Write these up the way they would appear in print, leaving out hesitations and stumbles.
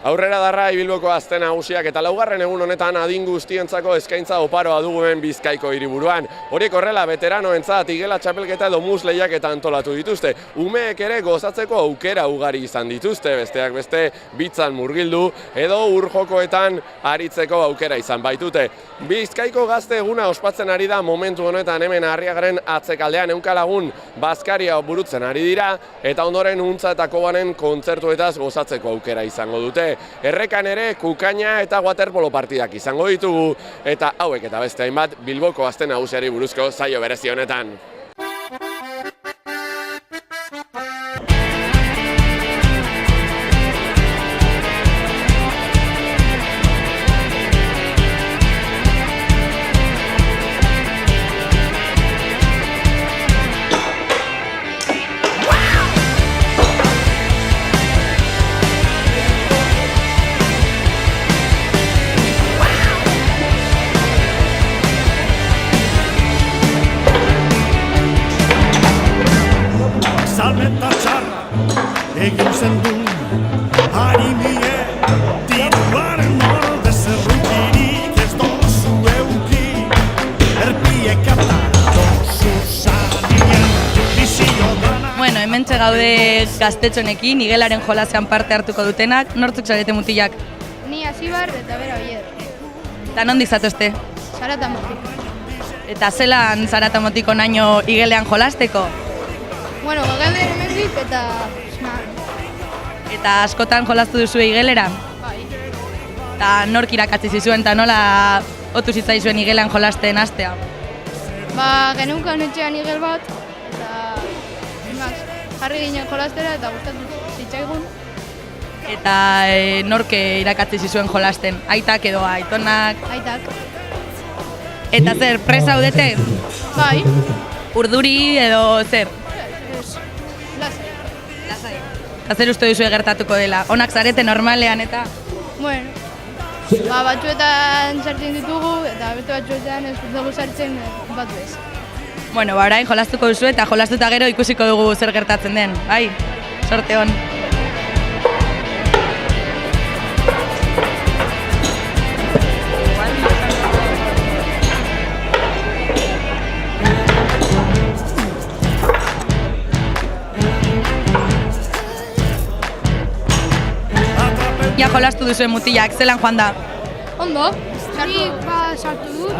Aurrera darra Bilboko Aste Nagusiak eta laugarren egun honetan adin guztientzako eskaintza oparoa dugumen Bizkaiko hiriburuan. Horiek horrela veteranoentzat igela txapelketa edo mus lehiaketa antolatu dituzte. Umeek ere gozatzeko aukera ugari izan dituzte, besteak beste bitzan murgildu edo urjokoetan aritzeko aukera izan baitute. Bizkaiko gazte eguna ospatzen ari da momentu honetan hemen Arriagaren atzekaldean 100 lagun bazkaria burutzen ari dira eta ondoren Untza eta Kobanen kontzertuetaz gozatzeko aukera izango dute. Errekan ere kukaina eta waterpolo partidak izango ditugu eta hauek eta beste hainbat Bilboko Aste Nagusiari buruzko saio berezi honetan. Salmenta txarra egin zen du harimie diruaren orde zerrukirik ez dozu euki erpiek atara dozu zanian bizio dana. Bueno, hementxe gaude gaztetxonekin, igelaren jolasean parte hartuko dutenak. Nortzuk zarete mutilak? Ni Asibar eta bera Oier. Eta nondik zatozte? Zaratamotik. Eta zelan Zaratamotiko naino igelean jolasteko? Bueno, gaude hemendik eta... Eta askotan jolastu duzu igelera? Bai. Eta nork irakatsi zizuen eta nola otu zitzaizuen igelean jolasten hastea? Geneukan etxean igel bat, eta jarri ginen jolastera eta gustatu zitzaigun. Eta nork irakatsi zizuen jolasten? Aitak edo aitonak? Aitak. Eta zer, presa udete? Bai. Urduri edo zer? Lasai. Eta zer uste duzu gertatuko dela? Onak zarete normalean eta? Bueno, batzuetan sartzen ditugu eta beste batzuetan ez dugu sartzen bat bez. Bueno, orain jolastuko duzu eta jolastuta gero ikusiko dugu zer gertatzen den, bai? Sorte on. Ja jolastu duzuen mutilak, zelan joan da? Ondo, nik sartu dut,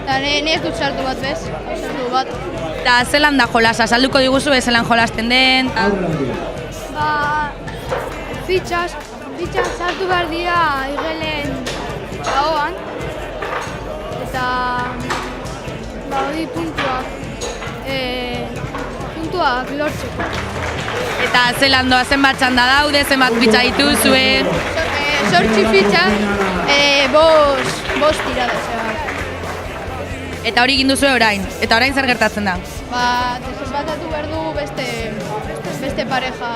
eta ez dut sartu bat bez, sartu bat. Eta zelan da jolasa, salduko diguzu zelan jolasten den? Fitxas sartu behar dira igelen ahoan, eta hori puntuak lortzeko. Eta zelan doa, zenbat txanda daude, zenbat fitxa dituzue? Zortzi fitxa, bost tirada zeba. Eta hori egin duzue orain, eta orain zer gertatzen da? Desenbatatu behar du beste pareja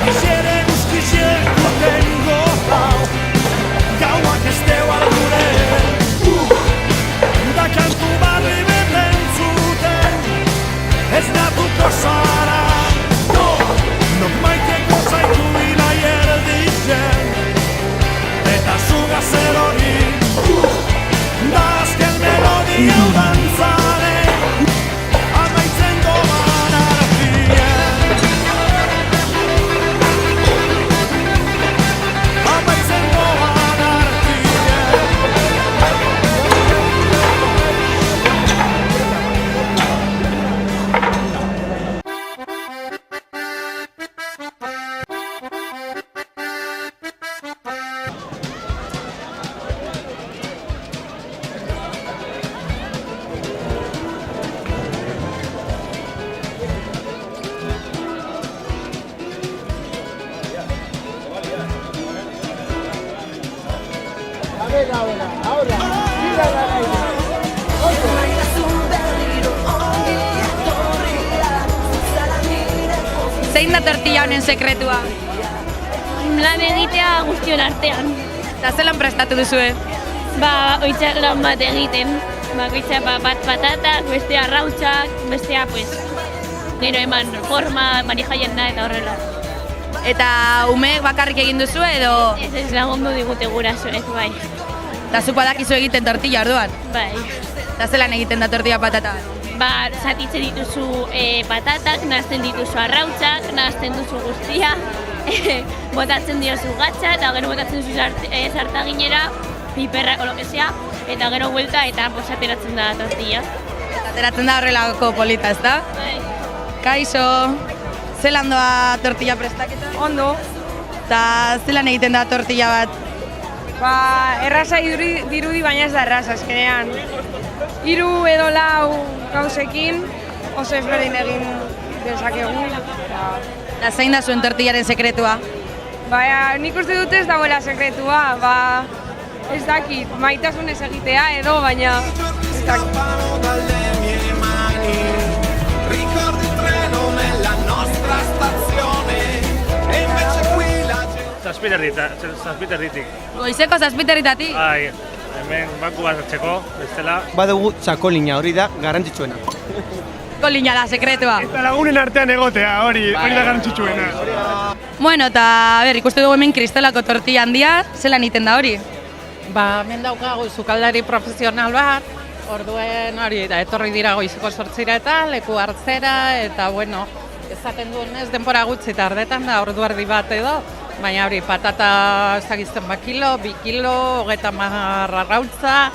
Quisiera busquisieko tengo gauak ez deu algure da kantu barri beten zuten ez natuko zara no maiteko zaitu ilai erditzen eta zuga zer hori da azken melodia dantzaren amaitzen goban arfien amaitzen goban arfien Zein da tortilla honen sekretua? Lan egitea guztion artean. Eta zelan prestatu duzue? Oitzak lan bat egiten. Bakoitza bat patatak, bestea arrautzak, bestea, gero eman forma, manijaien da eta horrela. Eta umeek bakarrik egin duzu edo... Ez lagundu digute gurasoek, bai. Eta zu badakizu egiten tortilla orduan. Bai. Eta zelan egiten da tortilla patata? Ba, zatitzen dituzu patatak, nahazten dituzu arrautzak, nahazten duzu guztia, botatzen diozu gatza, eta gero botatzen duzu zartaginera, piperra, kolokesea, eta gero buelta eta ateratzen da tortilla. Eta ateratzen da horrelako polita, ezta? Bai. Kaixo, zelan doa tortilla prestaketa? Ondo. Eta zelan egiten da tortilla bat? Ba, erraza dirudi baina ez da erraza, azkenean. 3 edo 4 gauzekin oso ezberdin egin dezakegu. Eta zein da zuen tortillaren sekretua? Baina, nik uste dut ez dagoela sekretua, ba, ez dakit, maitasunez egitea edo, baina ez dakit. Scappano dalle mie mani, ricordi il treno nella nostra stazione e invece qui la gente... Zazpiterritik. Goizeko 7:00-tatik? Bai, hemen banku bat hartzeko, bestela. Badugu txakolina, hori da garrantzitsuena. Kolina da sekretua. Eta lagunen artean egotea, hori da garrantzitsuena. Bueno, eta ikuste dugu hemen kristalako tortilla handia, zelan egiten da hori? Ba, hemen daukagu sukaldari profesional bat, orduen hori, da etorri dira goizeko 8:00 leku hartzera, eta bueno, esaten duenez denbora gutxi tardetan da, ordu erdi bat edo, baina hori patata ezagizten 1 kilo, 2 kilo, 30 arrautza,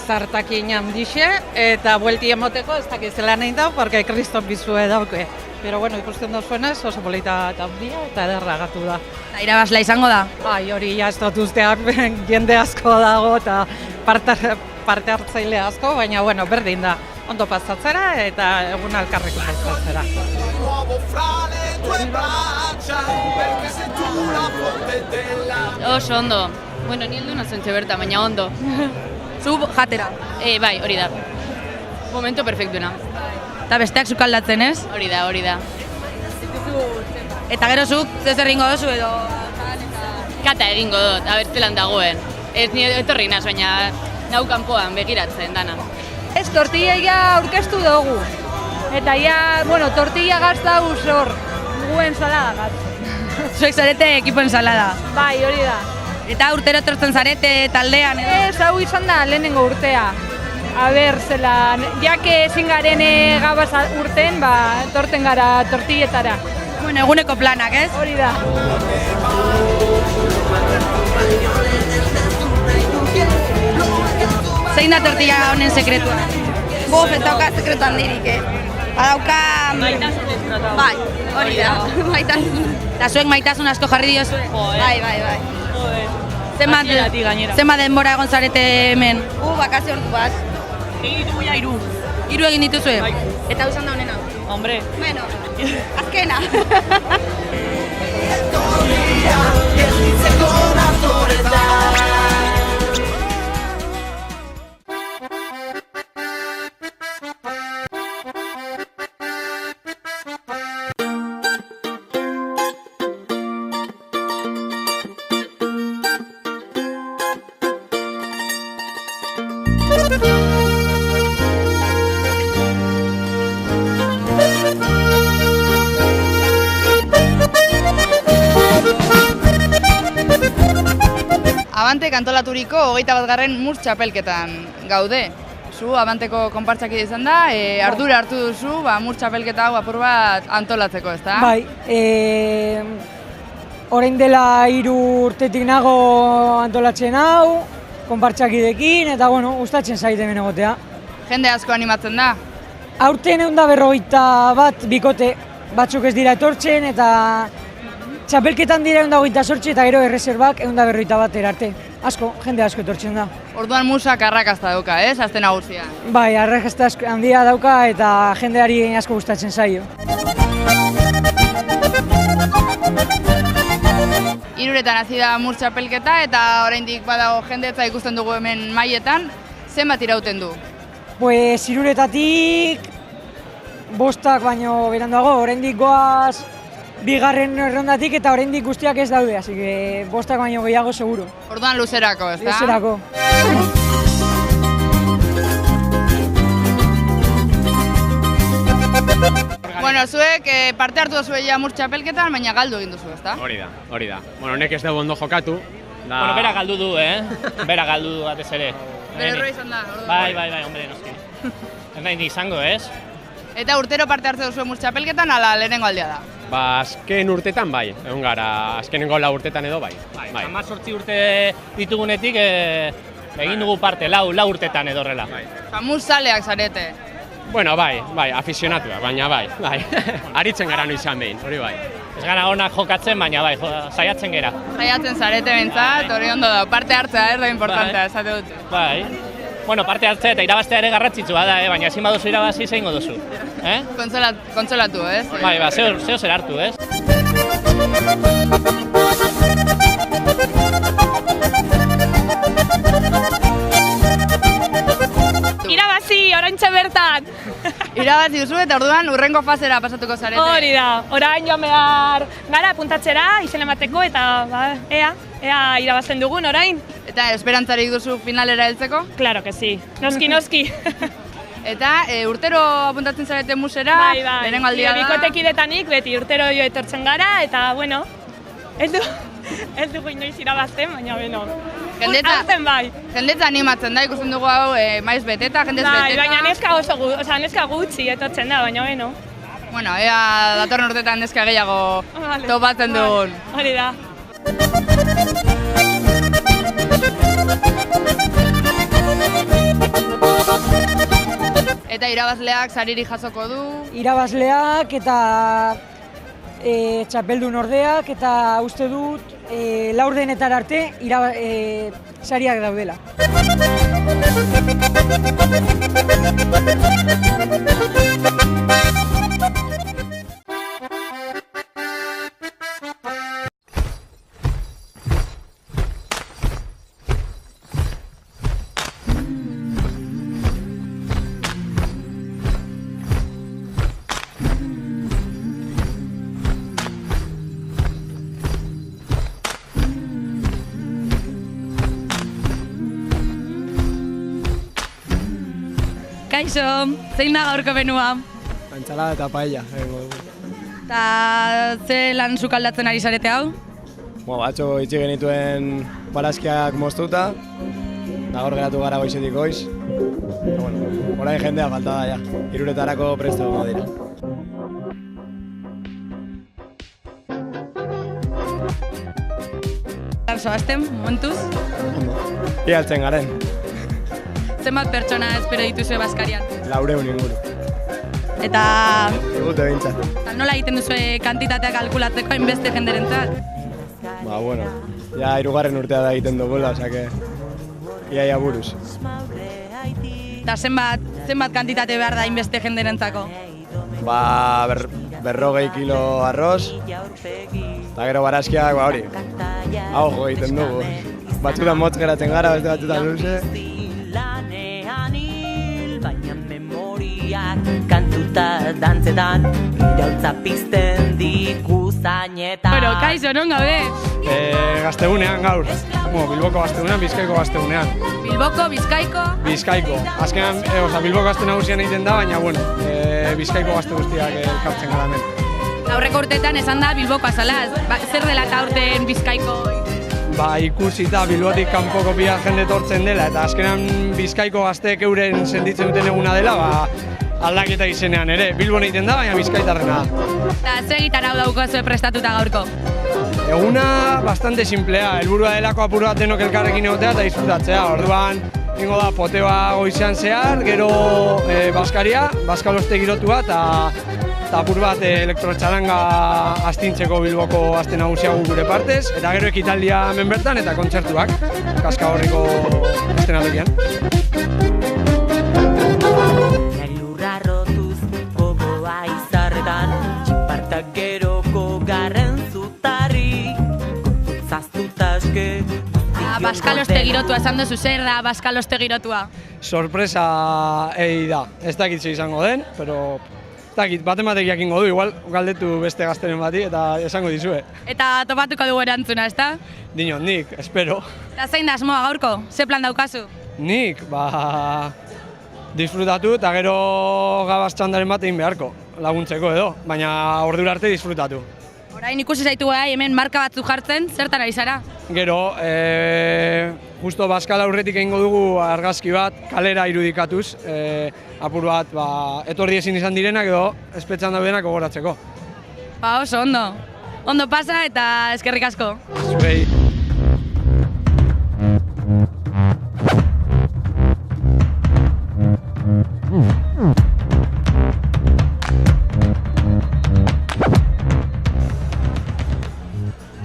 zartakin handixe, eta buelti emoteko ez dakiz zelan egin dau, porque kriston bizue dauke. Pero bueno, ikusten duzuenez oso polita eta handia eta ederra gatu da. Eta irabazla izango da? Ai, hori ja ez dut ustean jende asko dago eta parte hartzaile asko, baina bueno, berdin da. Ondo pasatzera eta egun alkarrekin pasatzera. Nuovo fra le tue braccia, perché sei tu la fonte della... Oso ondo. Bueno, ni heldu nazentxe berta, baina ondo. Zu jatera? Bai, hori da. Momento perfektuena. Eta besteak sukaldatzen, ez? Hori da, hori da. Eta gero zuk zer egingo duzu edo... Kata egingo dut, abertzelan dagoen. Ez ni etorri naz, baina nau kanpoan begiratzen dana. Ez, tortilla ja aurkeztu dugu. Eta ja, bueno, tortilla gazta usor, gu ensalada gazta. Zuek zarete ekipo ensalada. Bai, hori da. Eta urtero etortzen zarete taldean edo? Ez, hau izan da lehenengo urtea. A ber, zelan, jake ezin garen gabaz urten, ba, torten gara tortilletara. Bueno, eguneko planak, ez? Hori da. Zein da tortilla honen sekretua? Bof, ez dauka sekretu handirik, Badauka... Maitasun eskrota. Bai, hori da, maitasun. Eta zuek maitasun asko jarri diozue? Bai, bai, bai. Zenbat denbora egon zarete hemen? Bakazio ordu bat. Egin ditugu ja 3. 3 egin dituzue? Bai. Eta hau izan da honena? Hombre. Bueno, azkena. Abantek antolaturiko 21. Murs txapelketan gaude. Zu Abanteko konpartzak izan da, ardura hartu duzu, Murs txapelketa hau apur bat antolatzeko, ezta? Bai, orain dela 3 urtetik nago antolatzen hau, konpartzakidekin, eta bueno, gustatzen zait hemen egotea. Jende asko animatzen da? Aurten 151 bikote, batzuk ez dira etortzen, eta txapelketan dira 128 eta gero erreserbak 151 erarte. Asko, jende asko etortzen da. Orduan musak arrakazta dauka, ez? Azte nagusia. Bai, arrakazta handia dauka eta jendeari asko gustatzen zaio. Hiruretan hasi da Murs txapelketa eta oraindik badago jendetza ikusten dugu hemen mailetan. Zenbat irauten du? Pues hiruretatik 5 baino beranduago, oraindik goaz 2. errondatik eta oraindik guztiak ez daude, así que 5 baino gehiago seguro. Orduan luzerako, ezta? Luzerako. Bueno, zuek parte hartu duzu ja Murs txapelketan, baina galdu egin duzu, ezta? Hori da. Bueno, honek ez dugu ondo jokatu. Bueno, bera galdu du, Bera galdu du batez ere. Bere erroi izan da, orduan. Bai, hombre, noski. Ez nahi izango, ez? Eta urtero parte hartze duzu Murs txapelketan, ala lehenengo aldia da? Azken urtetan bai, egon gara, azkenengo 4 urtetan edo bai. 18 urte ditugunetik egin dugu parte, 4 urtetan edo horrela. Murs zaleak zarete. Bueno, bai, afizionatuak, baina bai. Aritzen gara izan behin, hori bai. Ez gara honak jokatzen, baina bai, saiatzen gera. Saiatzen zarete bentsat, hori ondo da, parte hartzea, ez da importantea, esate dut. Bai. Bueno, parte hartzea eta irabaztea ere garrantzitsua da, baina ezin baduzu irabazi zeingo duzu. Kontsolatu, ez? Bai, zeo zer hartu, ez? Irabazi, oraintxe bertan! Irabazi duzu eta orduan urrengo fasera pasatuko zarete. Hori da, orain joan behar gara apuntatzera, izen emateko eta ea irabazten dugun orain. Eta esperantzarik duzu finalera heltzeko? Claro que sí, noski. Eta urtero apuntatzen zarete Mursera, lehenengo aldia da? Bikotekidetanik beti urtero jo etortzen gara eta, bueno, ez dugu inoiz irabazten, baina, bueno, hartzen bai. Jendetza animatzen da, ikusten dugu hau maiz beteta, jendez beteta. Baina neska gutxi etortzen da, baina, bueno. Bueno, ea datorren urtetan neska gehiago topatzen dugun. Hori da. Eta irabazleak saririk jasoko du? Irabazleak eta txapeldun ordeak eta uste dut laurdenetar arte sariak daudela. Kaixo, zein da gaurko menua? Antxalada eta paella. Eta ze lan sukaldatzen ari zarete hau? Batxo itxi genituen barazkiak moztuta, eta gaur geratu gara goizetik goiz. Orain jendea falta da, 3 presto goma dira. Lan zoazten, momentuz? Ialtzen garen. Zenbat pertsona espero dituzue Baskarian? 400 inguru. Eta... Egute bintzat. Nola egiten duzue kantitatea kalkulatzeko hainbeste jenderentzat? Bueno, ja 3. urtea da egiten dugula, osake... Iaia buruz. Eta zenbat kantitate behar da hainbeste jenderentzako? 50 kilo arroz, eta gero barazkiak, hori, hau jo egiten dugu. Batzutan motz geratzen gara, beste batzutan luze. Kantuta dantzetan, irautza pizten dikuzainetan. Bueno, kaixo, non gaude? Gaztegunean gaur. Bilboko gaztegunean, Bizkaiko gaztegunean. Bilboko, Bizkaiko? Bizkaiko. Azkenan, Bilboko gazte nagusian egiten da, baina, Bizkaiko gazte guztiak elkartzen gara hemen. Aurreko urteetan esan da Bilboko azala, zer dela eta urteen Bizkaiko? Ikusita Bilbotik kanpoko pila jende etortzen dela, eta azkenan Bizkaiko gazteek euren sentitzen duten eguna dela, aldaketa izenean ere. Bilbon egiten da, baina Bizkaitarrena da. Eta ze gitarra hau daukazue prestatuta gaurko? Eguna bastante simplea, helburua delako apur bat denok elkarrekin egotea eta disfrutatzea. Orduan, ingo da poteoa goizean zehar, gero Baskaria, Baskaloste girotua eta apur bat elektrotxaranga astintzeko Bilboko aste nagusia gure partez, eta gero ekitaldia hemen bertan eta kontzertuak, Kaskagorriko estenatokian. Lurra rotuz gogoa izarretan, txipartak geroko garren zutarri, gorputzaztuta eske... Baskaloste girotua esan duzu, zer da Baskaloste girotua? Sorpresa da, ez dakit izango den, pero... Baten jakingo du, igual galdetu beste gazteren bati eta esango dizue. Eta topatuko dugu erantzuna, ezta? Dinot, nik, espero. Eta zein da asmoa gaurko? Ze plan daukazu? Nik, disfrutatu eta gero gabaz txandaren bat egin beharko. laguntzeko edo, baina ordura arte disfrutatu. Orain ikusi zaitu hemen marka batzuk jartzen, zertan ari zara? Gero, justo Baskal aurretik egingo dugu argazki bat, kalera irudikatuz, apur bat, etorri ezin izan direnak edo espetxan daudenak gogoratzeko. Oso, ondo. Ondo pasa eta eskerrik asko. Zuei.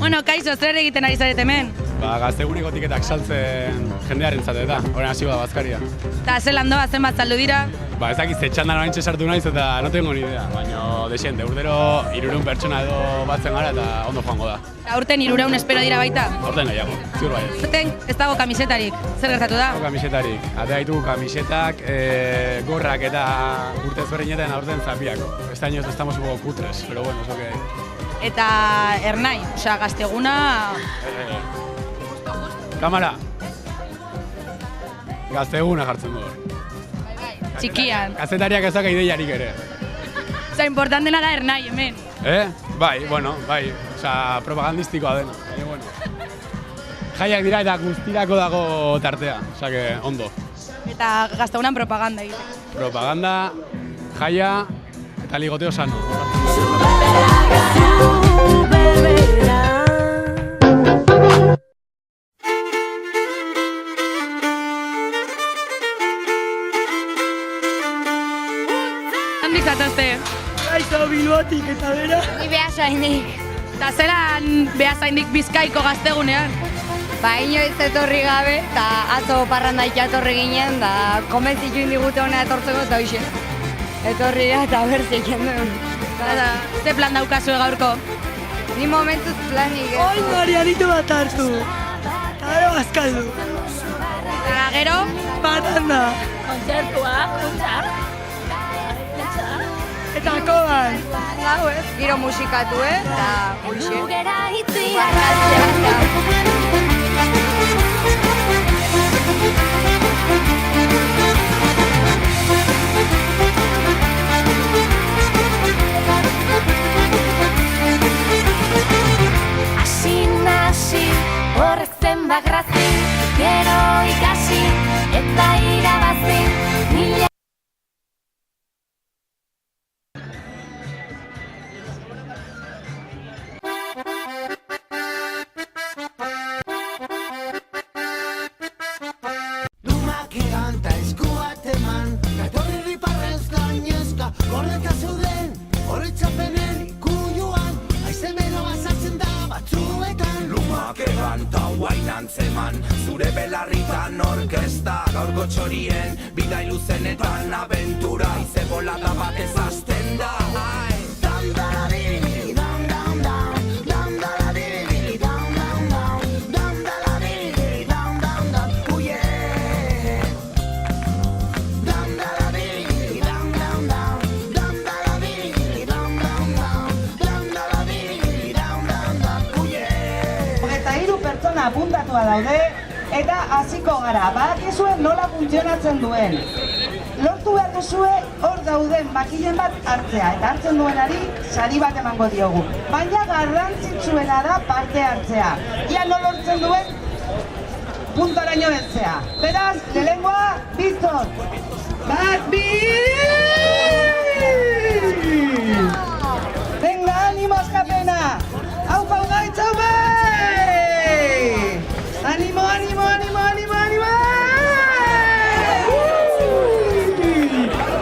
Bueno, kaixo, zer egiten ari zarete hemen? Gazteguneko tiketak saltzen jendearen zate eta, horren hasi da bazkaria. Eta zelan doa, zenbat saldu dira? Ez dakit zetxandan oraintxe sartu naiz eta no tengo ni idea, baina desiente, urtero 300 pertsona edo batzen gara eta ondo joango da. Aurten 300 espero dira baita? Aurten gehiago, ziur bai. Aurten ez dago kamisetarik, zer gertatu da? Kamisetarik, atea ditugu kamisetak, gorrak eta urte ezberdinetan aurten zapiak. Este año estamos un poco cutres, pero bueno, eso que... Eta ernai, osea, Gazteguna... Kamara! Gazteguna jartzen du hor. Txikian. Kazetariak ez daka ideiarik ere. Osa, importantena da ernai, hemen. Bai, bueno, bai. Osa, propagandistikoa dena. Bueno. Jaiak dira eta guztirako dago tartea. Osa, que ondo. Eta Gaztegunan propaganda egite. Propaganda, jaia eta ligoteo sano. Handik zatazte? Kaixo Bilbotik eta bera? Ni Beasaindik. Eta zelan Beasaindik Bizkaiko Gaztegunean? Inoiz etorri gabe, eta atzo parranda ikatorri ginen, da konbentzitu indigute hona etortzeko eta hoxe. Etorri da eta berzik jenduen. Ze plan daukazue gaurko? Ni momentuz planik. Oin Marianito bat hartu. Eta gero bazkaldu. Eta gero? Parranda. Kontzertua, kontzert. Eta koban. Gau ez, giro musikatu, eta hoxe. Hasi, horrek zenbat grazi, gero ikasi, eta irabazi, mila... Lumak eganta eskuat eman, etorri riparrez gainezka, gordeka zeuden, horretzapenen ikuioan, aizemeno bazatzen da batzuetan. Lumak eganta guain antzeman, zure belarritan orkesta, gaurko txorien, bidai luzenetan abentura, ize bolada bat ez hasten da. Apuntatua daude eta hasiko gara. Badakizue nola funtzionatzen duen. Lortu behar duzue hor dauden makilen bat hartzea eta hartzen duenari sari bat emango diogu. Baina garrantzitsuena da parte hartzea. Ia no lortzen duen puntaraino heltzea. Beraz, lehengoa, bizton! Bat, bi! Venga, animo askapena! Aupa ugaitz, aupa! Animo, animo, animo, animo, animo!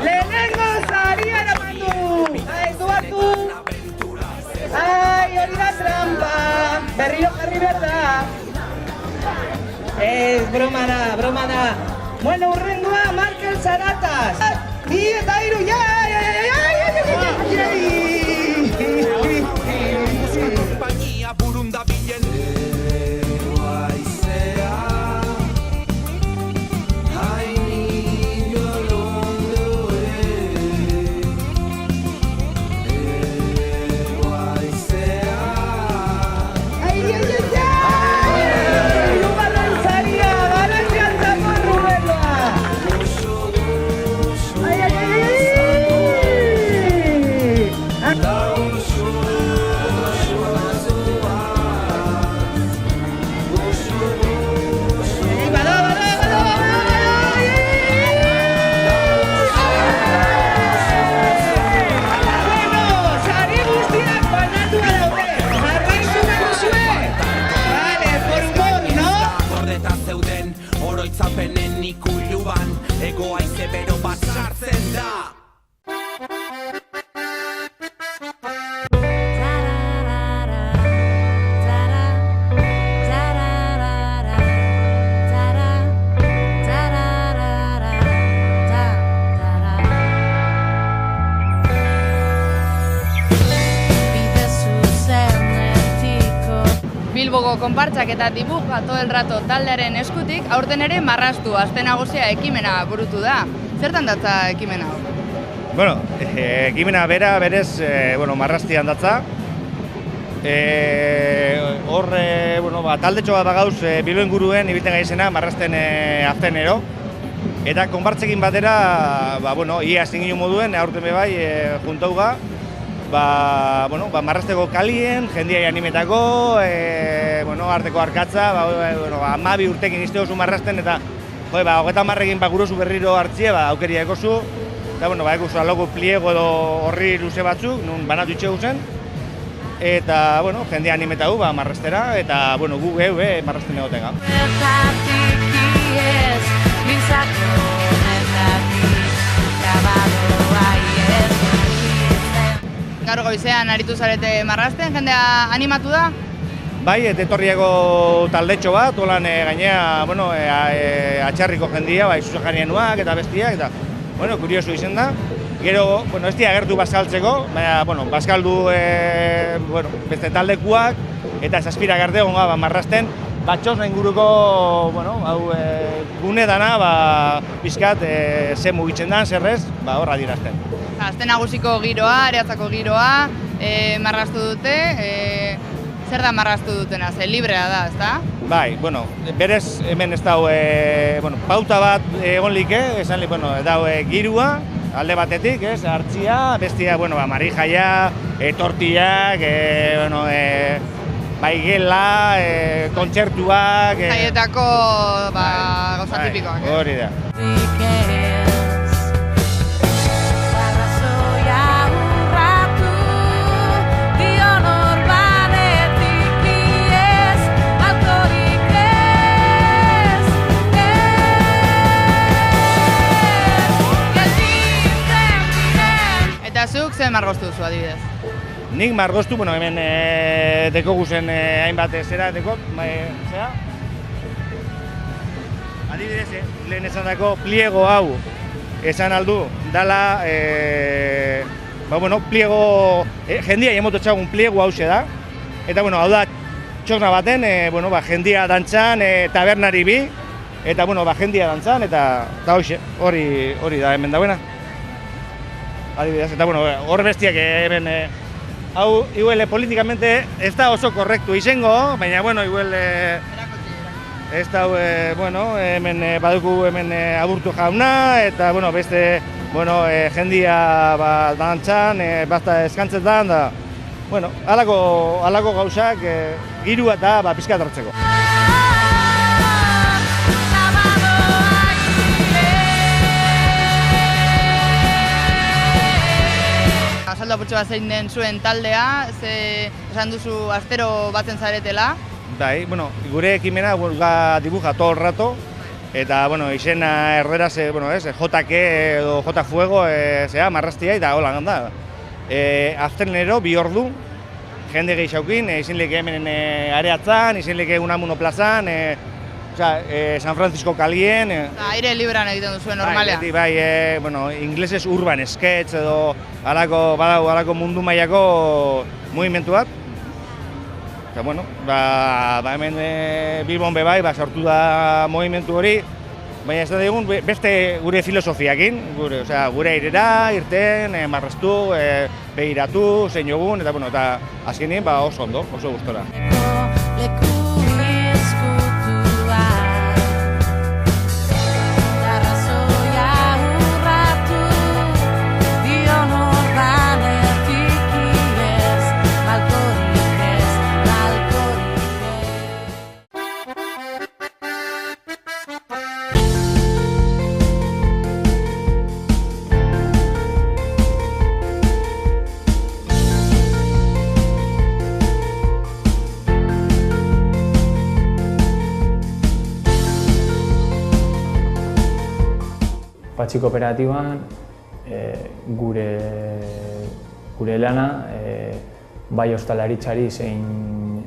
Lehenengo zaria eraman du! Du hartu! Ai, hori da trampa! Berriro jarri behar da! Ez, broma da, broma da! Bueno, urrengoa, Markel Zaratas! Bi eta hiru, ja! Kompainia burunda bilen oroitzapenen ikuluan, ego haize bero bat sartzen da. Bilboko konpartsak eta dibuja todo el rato taldearen eskutik, aurten ere marraztu, aste nagusia ekimena burutu da. Zertan datza ekimena hau? Bueno, ekimena berez, marraztian datza. Hor, taldetxo bat bagauz Bilbo inguruen ibiten gaizena marrazten aztenero. Eta konpartzekin batera, ia zinginu moduen, aurten bebai, juntauga. Marrazteko kalien, jendiai animetako, arteko arkatza, 12 urtekin izte oso marrazten, eta 30 gurozu berriro hartzie, aukeria ekozu, eta ekozu aloko pliego edo horri luze batzuk, nun banatu itxegu zen, eta jendia animetau marraztera, eta gu marrazten egoten gau. Gaur goizean aritu zarete marrazten, jendea animatu da? Bai, etorriako taldetxo bat, holan gainea, atxarriko jendia, Zuzajanianuak eta bestiak, eta, kuriosu izen da. Gero, ez dira agertu bazkaltzeko, baina, bazkaldu beste taldekuak, eta zazpira garte egon marrazten, batxos inguruko, gune dana, bizkat, ze mugitzen dan, zerrez, horra dirazten. Azte nagusiko giroa, areatzako giroa, marraztu dute, zer da marraztu dutena, ze librea da, ezta? Bai, berez hemen ez dau, pauta bat egon like, esan dau girua, alde batetik, hartzia, bestia, marijaia, tortillak, gela, kontzertuak... Jaietako gauza tipikoak. Hori da. Eta zuk zer margoztu duzu adibidez? Nik margoztu, hemen dekogu zen hainbat zera dekot, zera? Adibidez, lehen esan dako pliego hau esan aldu, dala, pliego, jendia emotu txagun pliego hau da, eta hau da txosna baten, jendia dantzan, tabernari bi, eta jendia dantzan, eta hori da hemen dauena. Adibidez, eta hor bestiak hemen, hau igual politikamente ez da oso korrektu izango, baina igual ez da, hemen badugu hemen aburtu jauna, eta beste jendia dantzan, basta eskantzetan, da, halako gauzak girua eta pizkat hartzeko. Azaldu apurtxo bat zein den zuen taldea, esan duzu astero batzen zaretela? Bai, gure ekimena dibuja todo el rato, eta izena erderaz, JK edo J Fuego, marraztia, eta hola ganda. Aztenero, 2 ordu, jende gehixaukin, izin leke hemen areatzan, izin leke Unamuno plazan, San Francisco kalien... Aire librean egiten duzuen normalean. Bai, inglesez urban sketch edo alako mundu mailako mugimendu bat. Eta, hemen Bilbon bebai, sortu da mugimendu hori, baina ez da digun beste gure filosofiakin, gure airera, irten, marraztu, behiratu, zein jogun, eta azkenien oso ondo, oso gustora. Patxi kooperatiban gure lana bai ostalaritzari zein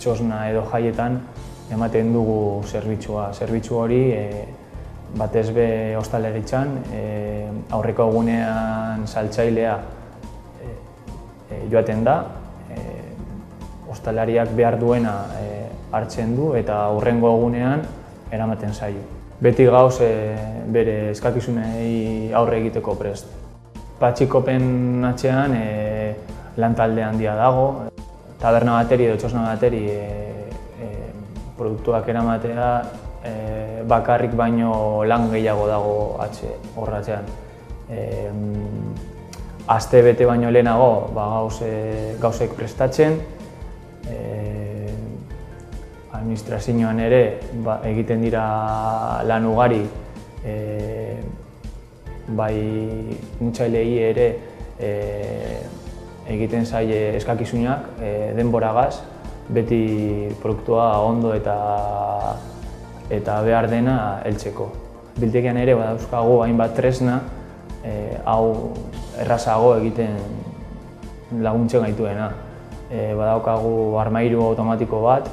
txosna edo jaietan ematen dugu zerbitzua. Zerbitzu hori batez be ostalaritzan aurreko egunean saltzailea joaten da, ostalariak behar duena hartzen du eta hurrengo egunean eramaten zaio. Beti gauz bere eskakizunei aurre egiteko prest. Patxi Kopen atzean lantalde handia dago, taberna bateri edo txosna bateri produktuak eramatea bakarrik baino lan gehiago dago horratzean. Aste bete baino lehenago gauzek prestatzen, administrazioan ere egiten dira lan ugari, bai funtsailei ere egiten zaie eskakizunak denboragaz, beti produktua ondo eta behar dena heltzeko. Biltegian ere badauzkagu hainbat tresna, hau errazago egiten laguntzen gaituena. Badaukagu armairu automatiko bat,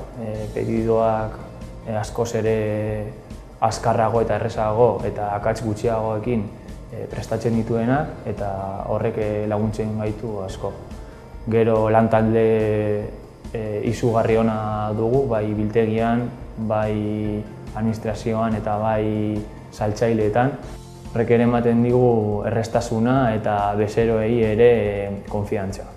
pedidoak askoz ere azkarrago eta errezago eta akats gutxiagoekin prestatzen dituenak eta horrek laguntzen gaitu asko. Gero lantalde izugarri ona dugu, bai biltegian, bai administrazioan eta bai saltzaileetan. Horrek ere ematen digu erraztasuna eta bezeroei ere konfiantza.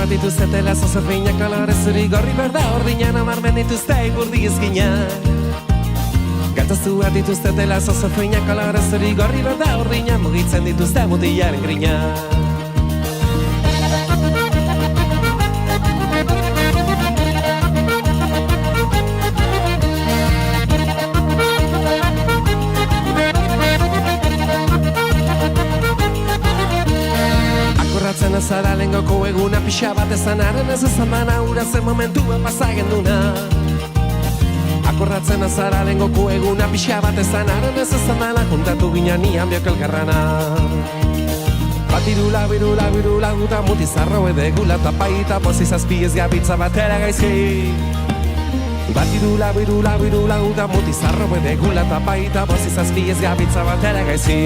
Dituztetela zozofinak kolore zuri gorri berda ordinan amarmen dituzte ipurdi ezkinak. Gataztua dituztetela zozofinak kolore zuri gorri berda ordinan mugitzen dituzte mutilaren grinak. Zara lengoko eguna pixa bat ezan haren ez ezan bana ura zen momentua pasagen duna. Akordatzen azara lengoko eguna pixa bat ezan haren ez ezan bana juntatu ginen nian biok elkarrana. Batirula, birula, birula, guta mutizarro edegula tapaita pozizazpi ez gabitza batera gaizki. Batirula, birula, birula, guta mutizarro edegula tapaita pozizazpi ez gabitza batera gaizki.